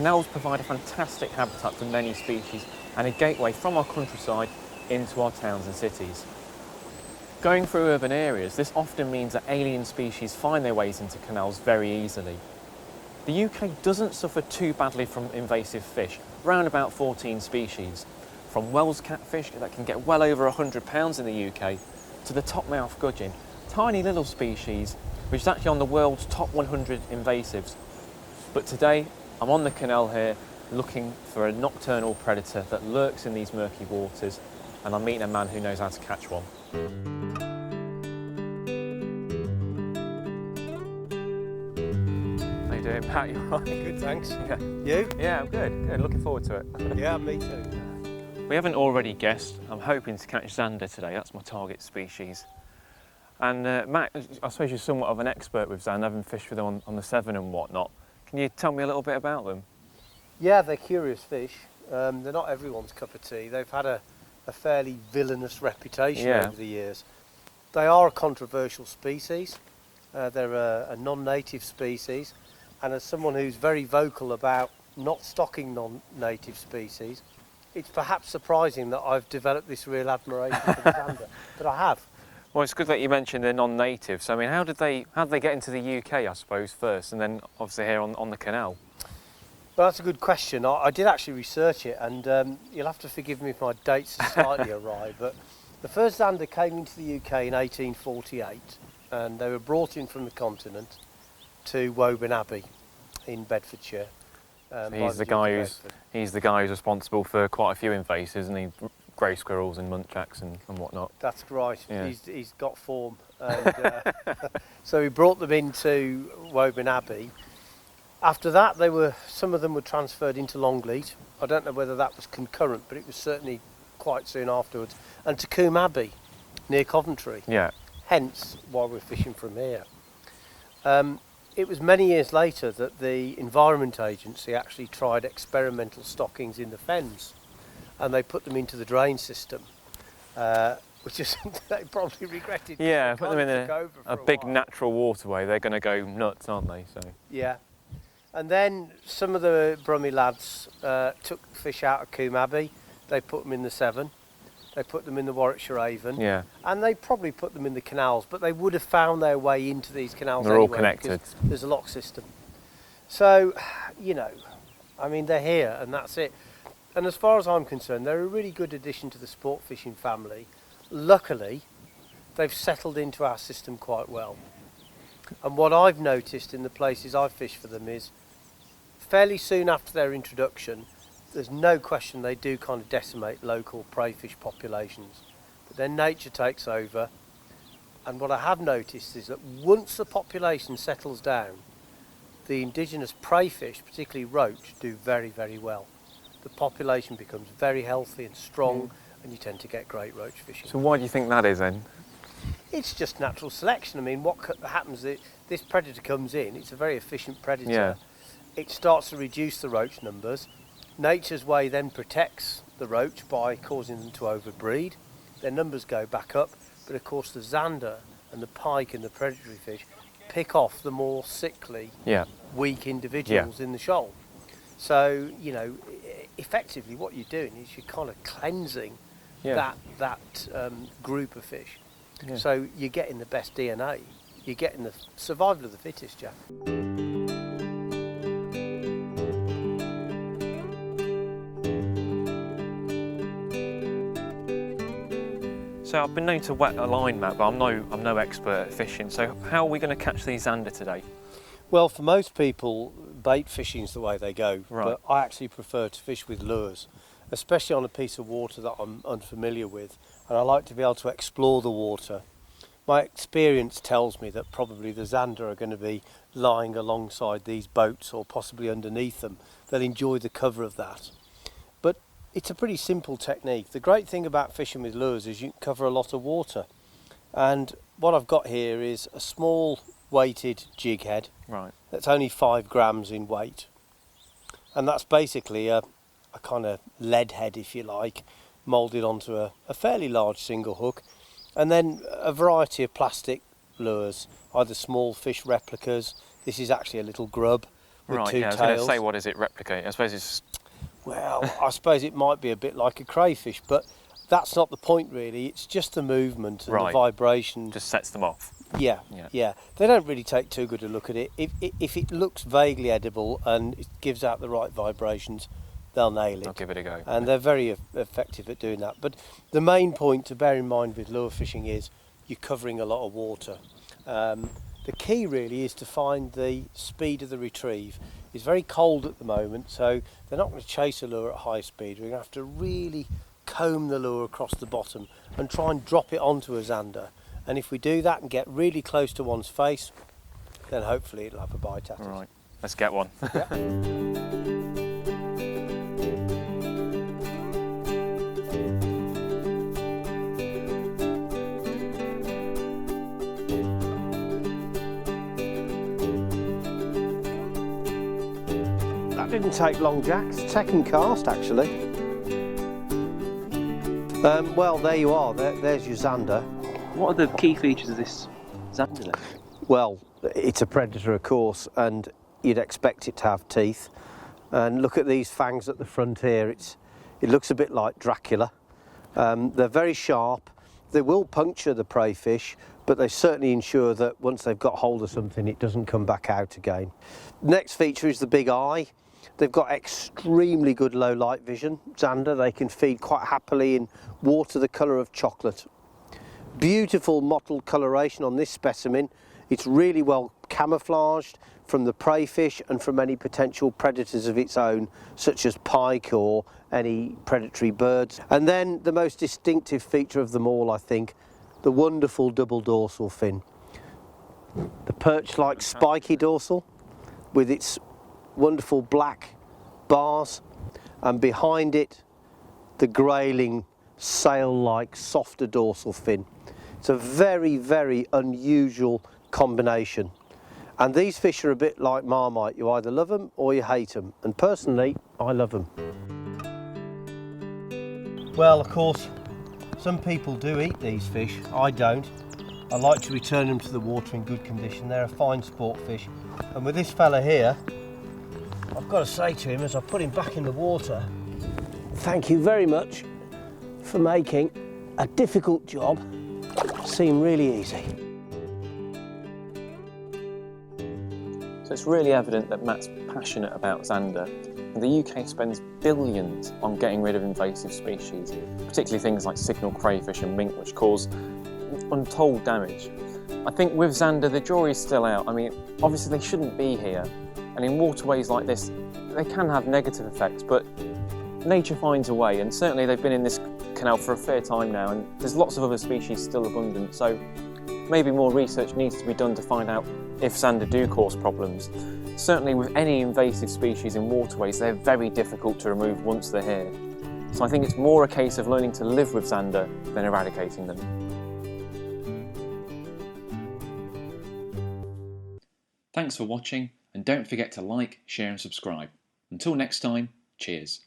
canals provide a fantastic habitat for many species and a gateway from our countryside into our towns and cities. Going through urban areas, this often means that alien species find their ways into canals very easily. The UK doesn't suffer too badly from invasive fish, around about 14 species, from Wells catfish that can get well over £100 in the UK, to the topmouth gudgeon, tiny little species which is actually on the world's top 100 invasives. But today, I'm on the canal here looking for a nocturnal predator that lurks in these murky waters, and I'm meeting a man who knows how to catch one. How you doing, Pat? You all right? Good, thanks. Yeah. You? Yeah, I'm good. Good. Looking forward to it. Yeah, me too. We haven't already guessed. I'm hoping to catch Zander today. That's my target species. And Matt, I suppose you're somewhat of an expert with Zander, having fished with them on the Severn and whatnot. Can you tell me a little bit about them? Yeah, they're curious fish. They're not everyone's cup of tea. They've had a fairly villainous reputation over the years. They are a controversial species. They're a non-native species. And as someone who's very vocal about not stocking non-native species, it's perhaps surprising that I've developed this real admiration for the Zander, but I have. Well, it's good that you mentioned they're non-native. So, I mean, how did they get into the UK, I suppose, first, and then obviously here on the canal? Well, that's a good question. I did actually research it, and you'll have to forgive me if my dates are slightly awry, but the first Zander came into the UK in 1848, and they were brought in from the continent to Woburn Abbey in Bedfordshire. So he's the guy who's responsible for quite a few invasives, isn't he? Grey squirrels and muntjacs and whatnot. That's right. Yeah. He's got form. And, so he brought them into Woburn Abbey. After that, some of them were transferred into Longleat. I don't know whether that was concurrent, but it was certainly quite soon afterwards. And to Coombe Abbey, near Coventry. Yeah. Hence why we're fishing from here. It was many years later that the Environment Agency actually tried experimental stockings in the fens, and they put them into the drain system, which is something they probably regretted. Yeah, put them in a big natural waterway. They're going to go nuts, aren't they? So. Yeah. And then some of the Brummie lads took fish out of Coombe Abbey. They put them in the Severn. They put them in the Warwickshire Avon. Yeah. And they probably put them in the canals, but they would have found their way into these canals They're anyway. all connected. There's a lock system. So, you know, I mean, they're here and that's it. And as far as I'm concerned, they're a really good addition to the sport fishing family. Luckily, they've settled into our system quite well. And what I've noticed in the places I've fished for them is fairly soon after their introduction, there's no question they do kind of decimate local prey fish populations. But then nature takes over. And what I have noticed is that once the population settles down, the indigenous prey fish, particularly roach, do very, very well. The population becomes very healthy and strong, and you tend to get great roach fishing. So why do you think that is then? It's just natural selection. I mean, what happens is this predator comes in, it's a very efficient predator. Yeah. It starts to reduce the roach numbers. Nature's way then protects the roach by causing them to overbreed. Their numbers go back up, but of course the Zander and the pike and the predatory fish pick off the more sickly, weak individuals in the shoal. So, you know, effectively what you're doing is you're kind of cleansing that group of fish. Yeah. So you're getting the best DNA. You're getting the survival of the fittest, Jack. So I've been known to wet a line, Matt, but I'm no expert at fishing. So how are we going to catch these Zander today? Well, for most people, bait fishing is the way they go. Right. But I actually prefer to fish with lures, especially on a piece of water that I'm unfamiliar with. And I like to be able to explore the water. My experience tells me that probably the Zander are going to be lying alongside these boats or possibly underneath them. They'll enjoy the cover of that. But it's a pretty simple technique. The great thing about fishing with lures is you can cover a lot of water. And what I've got here is a small weighted jig head. Right. That's only 5 grams in weight. And that's basically a kind of lead head, if you like, moulded onto a fairly large single hook. And then a variety of plastic lures, either small fish replicas. This is actually a little grub. with Right, two yeah, I was going to tails. say, what does it replicate? I suppose it's... Well, I suppose it might be a bit like a crayfish, but that's not the point really. It's just the movement and the vibration. Just sets them off. Yeah. They don't really take too good a look at it. If it looks vaguely edible and it gives out the right vibrations, they'll nail it. I'll give it a go. And they're very effective at doing that. But the main point to bear in mind with lure fishing is you're covering a lot of water. The key really is to find the speed of the retrieve. It's very cold at the moment, so they're not going to chase a lure at high speed. We're going to have to really comb the lure across the bottom and try and drop it onto a zander. And if we do that and get really close to one's face, then hopefully it'll have a bite at us. Right, let's get one. That didn't take long, Jack. It's a second cast, actually. Well, there you are. There's your zander. What are the key features of this zander then? Well, it's a predator, of course, and you'd expect it to have teeth. And look at these fangs at the front here. It looks a bit like Dracula. They're very sharp. They will puncture the prey fish, but they certainly ensure that once they've got hold of something, it doesn't come back out again. Next feature is the big eye. They've got extremely good low light vision. Zander, they can feed quite happily in water the colour of chocolate. Beautiful mottled coloration on this specimen. It's really well camouflaged from the prey fish and from any potential predators of its own, such as pike or any predatory birds. And then the most distinctive feature of them all, I think, the wonderful double dorsal fin. The perch-like spiky dorsal with its wonderful black bars, and behind it the grayling sail-like softer dorsal fin. It's a very, very unusual combination, and these fish are a bit like Marmite. You either love them or you hate them, and personally I love them. Well, of course, some people do eat these fish. I don't. I like to return them to the water in good condition. They're a fine sport fish, and with this fella here, I've got to say to him as I put him back in the water, thank you very much for making a difficult job seem really easy. So it's really evident that Matt's passionate about zander. And the UK spends billions on getting rid of invasive species, particularly things like signal crayfish and mink, which cause untold damage. I think with zander, the jury's still out. I mean, obviously they shouldn't be here. And in waterways like this, they can have negative effects, but nature finds a way, and certainly they've been in this canal for a fair time now, and there's lots of other species still abundant, so maybe more research needs to be done to find out if zander do cause problems. Certainly with any invasive species in waterways, they're very difficult to remove once they're here. So I think it's more a case of learning to live with zander than eradicating them. Thanks for watching, and don't forget to like, share and subscribe. Until next time, cheers.